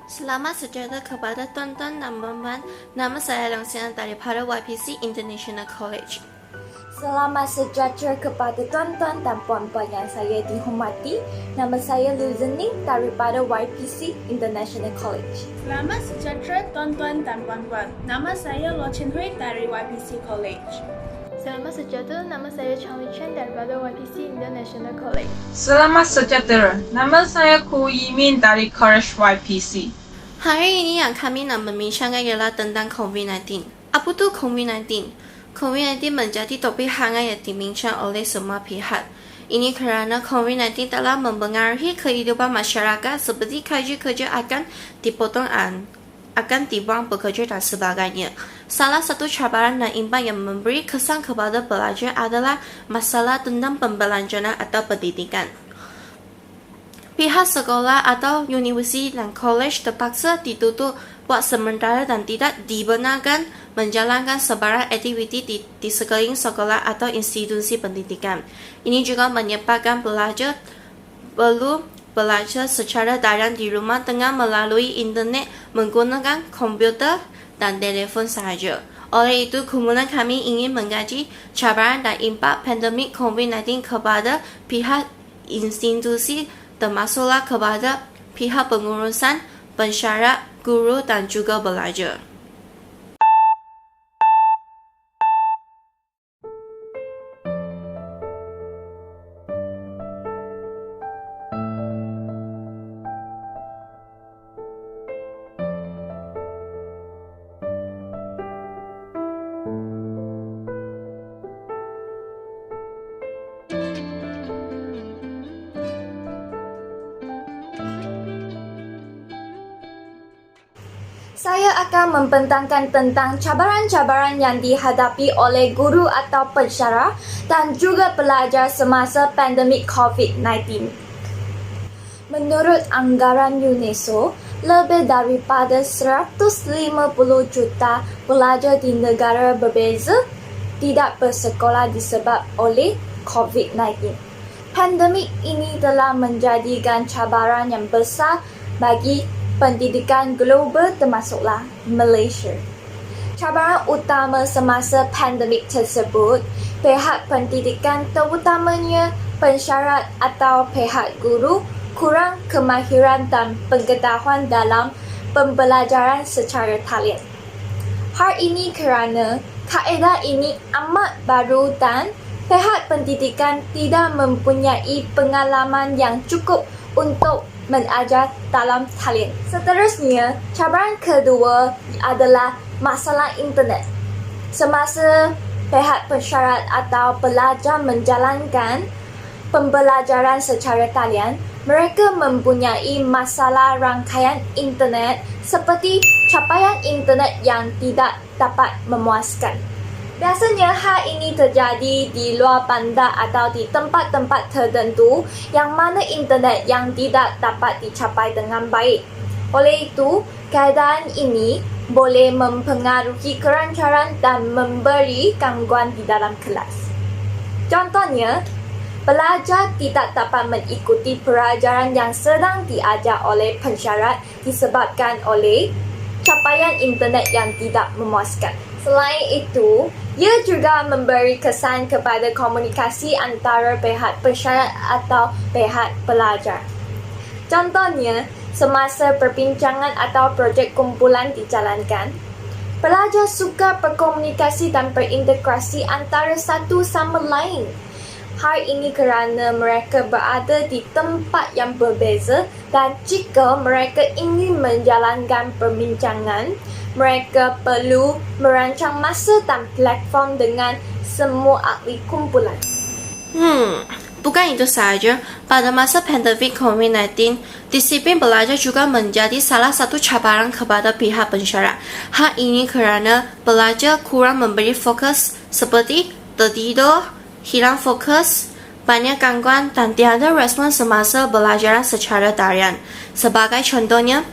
Selamat sejahtera kepada tuan-tuan dan puan-puan. Nama saya Langsana daripada YPC International College. Selamat sejahtera kepada tuan-tuan dan puan-puan yang saya dihormati. Nama saya Luzening daripada YPC International College. Selamat sejahtera tuan-tuan dan puan-puan. Nama saya Luo Chenhui dari YPC College. Selamat sejahtera, nama saya Chang Li Chen daripada YPC International College. Selamat sejahtera, nama saya Ku Yimin dari College YPC. Hari ini yang kami nak membincangkan ialah tentang COVID-19. Apa itu COVID-19? COVID-19 menjadi topik hangat yang dibincang oleh semua pihak. Ini kerana COVID-19 telah mempengaruhi kehidupan masyarakat seperti kerja-kerja akan dipotong akan dibuang bekerja dan sebagainya. Salah satu cabaran dan imbas yang memberi kesan kepada pelajar adalah masalah tentang pembelajaran atau pendidikan. Pihak sekolah atau universiti dan kolej terpaksa ditutup buat sementara dan tidak dibenarkan menjalankan sebarang aktiviti di sekeliling sekolah atau institusi pendidikan. Ini juga menyebabkan pelajar perlu belajar secara daring di rumah dengan melalui internet menggunakan komputer dan telefon sahaja. Oleh itu, kumpulan kami ingin mengkaji cabaran dan impak pandemik COVID-19 kepada pihak institusi termasuklah kepada pihak pengurusan, pensyarat, guru dan juga pelajar. Saya akan membentangkan tentang cabaran-cabaran yang dihadapi oleh guru atau pensyarah dan juga pelajar semasa pandemik COVID-19. Menurut anggaran UNESCO, lebih daripada 150 juta pelajar di negara berbeza tidak bersekolah disebab oleh COVID-19. Pandemik ini telah menjadikan cabaran yang besar bagi pendidikan global termasuklah Malaysia. Cabaran utama semasa pandemik tersebut, pihak pendidikan terutamanya pensyarat atau pihak guru kurang kemahiran dan pengetahuan dalam pembelajaran secara talian. Hal ini kerana kaedah ini amat baru dan pihak pendidikan tidak mempunyai pengalaman yang cukup untuk mengajar dalam talian. Seterusnya, cabaran kedua adalah masalah internet. Semasa pihak pensyarat atau pelajar menjalankan pembelajaran secara talian, mereka mempunyai masalah rangkaian internet seperti capaian internet yang tidak dapat memuaskan. Biasanya hal ini terjadi di luar bandar atau di tempat-tempat tertentu yang mana internet yang tidak dapat dicapai dengan baik. Oleh itu, keadaan ini boleh mempengaruhi kelancaran dan memberi gangguan di dalam kelas. Contohnya, pelajar tidak dapat mengikuti pelajaran yang sedang diajar oleh pensyarat disebabkan oleh capaian internet yang tidak memuaskan. Selain itu, ia juga memberi kesan kepada komunikasi antara pihak pensyarat atau pihak pelajar. Contohnya, semasa perbincangan atau projek kumpulan dijalankan, pelajar suka berkomunikasi dan berintegrasi antara satu sama lain. Hal ini kerana mereka berada di tempat yang berbeza dan jika mereka ingin menjalankan perbincangan, mereka perlu merancang masa dan platform dengan semua ahli kumpulan. Bukan itu sahaja, pada masa pandemik COVID-19, disiplin belajar juga menjadi salah satu cabaran kepada pihak pensyarat. Hal ini kerana pelajar kurang memberi fokus seperti tertidur, hilang fokus, banyak gangguan dan tiada respon semasa belajar secara daring. Sebagai contohnya,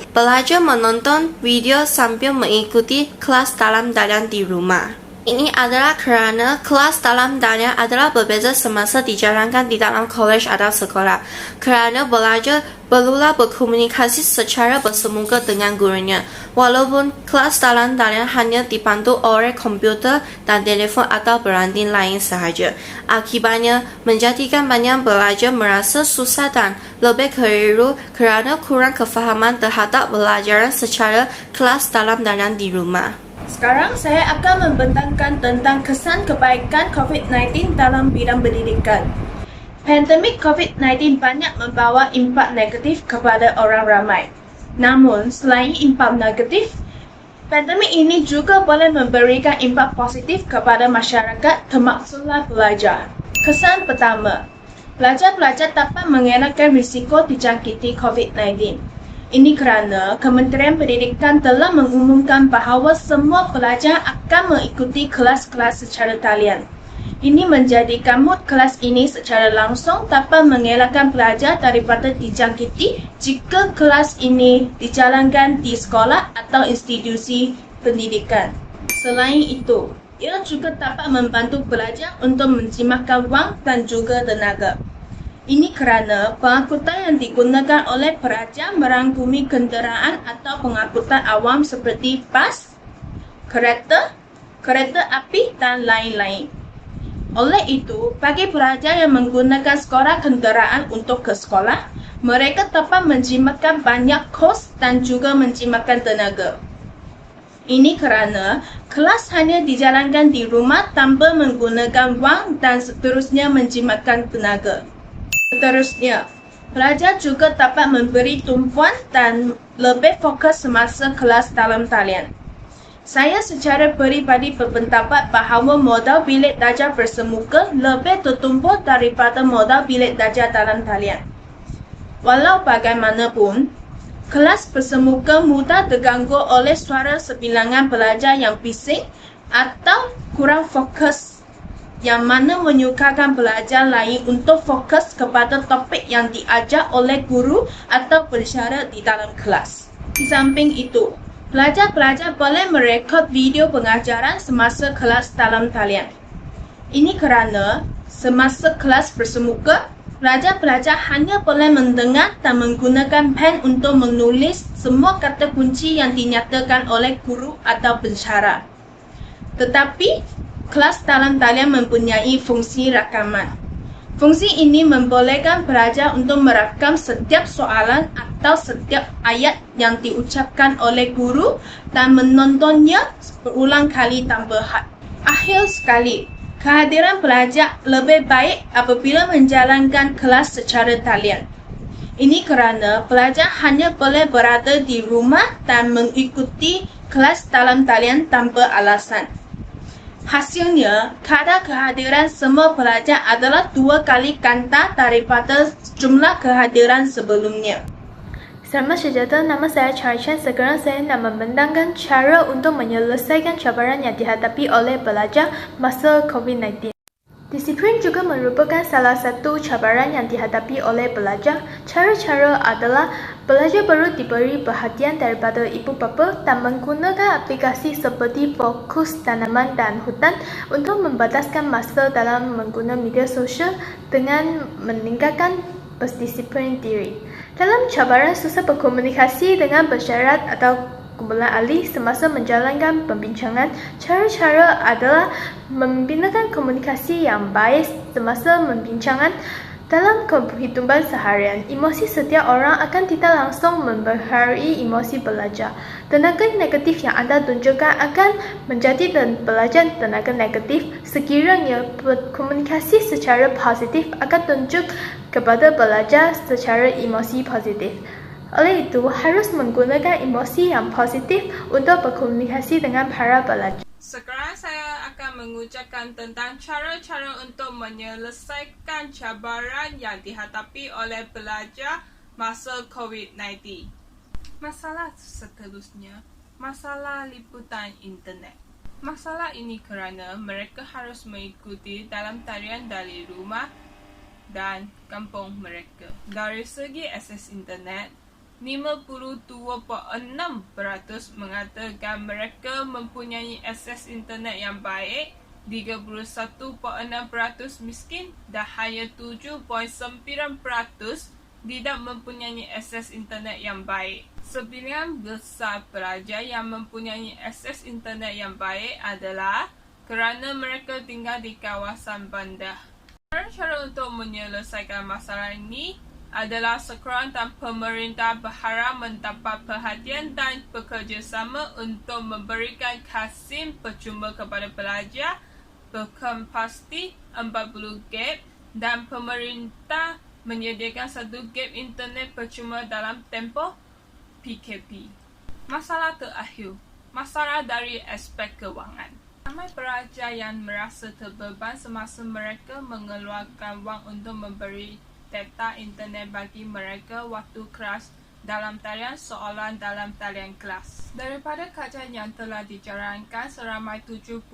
pelajar menonton video sambil mengikuti kelas dalam daring di rumah. Ini adalah kerana kelas dalam talian adalah berbeza semasa dijalankan di dalam kolej atau sekolah. Kerana belajar perlulah berkomunikasi secara bersemuka dengan gurunya. Walaupun kelas dalam talian hanya dibantu oleh komputer dan telefon atau beranding lain sahaja. Akibatnya, menjadikan banyak pelajar merasa susah dan lebih keliru kerana kurang kefahaman terhadap pelajaran secara kelas dalam talian di rumah. Sekarang saya akan membentangkan tentang kesan kebaikan COVID-19 dalam bidang pendidikan. Pandemik COVID-19 banyak membawa impak negatif kepada orang ramai. Namun, selain impak negatif, pandemik ini juga boleh memberikan impak positif kepada masyarakat, termaksudlah pelajar. Kesan pertama, pelajar-pelajar dapat mengelakkan risiko dijangkiti COVID-19. Ini kerana Kementerian Pendidikan telah mengumumkan bahawa semua pelajar akan mengikuti kelas-kelas secara talian. Ini menjadikan mood kelas ini secara langsung dapat mengelakkan pelajar daripada dijangkiti jika kelas ini dijalankan di sekolah atau institusi pendidikan. Selain itu, ia juga dapat membantu pelajar untuk menjimatkan wang dan juga tenaga. Ini kerana pengangkutan yang digunakan oleh pelajar merangkumi kenderaan atau pengangkutan awam seperti bas, kereta api dan lain-lain. Oleh itu, bagi pelajar yang menggunakan skora kenderaan untuk ke sekolah, mereka dapat menjimatkan banyak kos dan juga menjimatkan tenaga. Ini kerana kelas hanya dijalankan di rumah tanpa menggunakan wang dan seterusnya menjimatkan tenaga. Seterusnya, pelajar juga dapat memberi tumpuan dan lebih fokus semasa kelas dalam talian. Saya secara peribadi berpendapat bahawa modal bilik darjah bersemuka lebih tertumpu daripada modal bilik darjah dalam talian. Walau bagaimanapun, kelas bersemuka mudah terganggu oleh suara sebilangan pelajar yang bising atau kurang fokus, yang mana menyukarkan pelajar lain untuk fokus kepada topik yang diajar oleh guru atau pensyarah di dalam kelas. Di samping itu, pelajar-pelajar boleh merekod video pengajaran semasa kelas dalam talian. Ini kerana semasa kelas bersemuka, pelajar-pelajar hanya boleh mendengar dan menggunakan pen untuk menulis semua kata kunci yang dinyatakan oleh guru atau pensyarah. Tetapi, kelas dalam talian mempunyai fungsi rakaman. Fungsi ini membolehkan pelajar untuk merakam setiap soalan atau setiap ayat yang diucapkan oleh guru dan menontonnya berulang kali tanpa had. Akhir sekali, kehadiran pelajar lebih baik apabila menjalankan kelas secara talian. Ini kerana pelajar hanya boleh berada di rumah dan mengikuti kelas dalam talian tanpa alasan. Hasilnya, kadar kehadiran semua pelajar adalah 2 kali ganda daripada jumlah kehadiran sebelumnya. Selamat sejahtera, nama saya Charlie Chen. Sekarang saya nak membentangkan cara untuk menyelesaikan cabaran yang dihadapi oleh pelajar masa COVID-19. Disiplin juga merupakan salah satu cabaran yang dihadapi oleh pelajar. Cara-cara adalah pelajar perlu diberi perhatian daripada ibu bapa dan menggunakan aplikasi seperti Fokus Tanaman dan Hutan untuk membataskan masa dalam menggunakan media sosial dengan meningkatkan berdisiplin diri. Dalam cabaran susah berkomunikasi dengan bersyarat atau kumpulan ahli semasa menjalankan pembincangan, cara-cara adalah membinakan komunikasi yang baik semasa membincangan. Dalam kehidupan seharian, emosi setiap orang akan tidak langsung mempengaruhi emosi pelajar. Tenaga negatif yang anda tunjukkan akan menjadi pelajar tenaga negatif. Sekiranya berkomunikasi secara positif akan tunjuk kepada pelajar secara emosi positif. Oleh itu, harus menggunakan emosi yang positif untuk berkomunikasi dengan para pelajar. Sekarang saya akan mengucapkan tentang cara-cara untuk menyelesaikan cabaran yang dihadapi oleh pelajar masa COVID-19. Masalah seterusnya, masalah liputan internet. Masalah ini kerana mereka harus mengikuti dalam talian dari rumah dan kampung mereka. Dari segi akses internet, 52.6% mengatakan mereka mempunyai akses internet yang baik, 31.6% miskin dan hanya 7.9% tidak mempunyai akses internet yang baik. Sebilangan besar pelajar yang mempunyai akses internet yang baik adalah kerana mereka tinggal di kawasan bandar. Cara untuk menyelesaikan masalah ini adalah sekolah dan pemerintah berharap mendapat perhatian dan bekerjasama untuk memberikan kasim percuma kepada pelajar berkam pasti 40 gig dan pemerintah menyediakan 1 gig internet percuma dalam tempoh PKP. Masalah terakhir, masalah dari aspek kewangan. Ramai pelajar yang merasa terbeban semasa mereka mengeluarkan wang untuk memberi data internet bagi mereka waktu kelas dalam talian soalan dalam talian kelas. Daripada kajian yang telah dijalankan, seramai 70%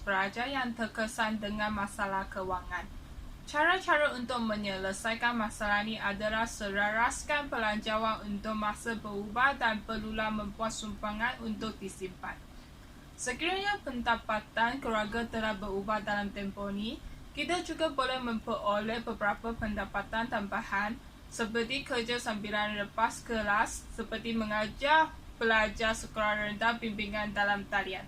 pelajar yang terkesan dengan masalah kewangan. Cara-cara untuk menyelesaikan masalah ini adalah selaraskan pelanjawan untuk masa berubah dan perlulah membuat sumbangan untuk disimpan. Sekiranya pendapatan keluarga telah berubah dalam tempoh ini, kita juga boleh memperoleh beberapa pendapatan tambahan seperti kerja sambilan lepas kelas, seperti mengajar pelajar sekolah rendah bimbingan dalam talian.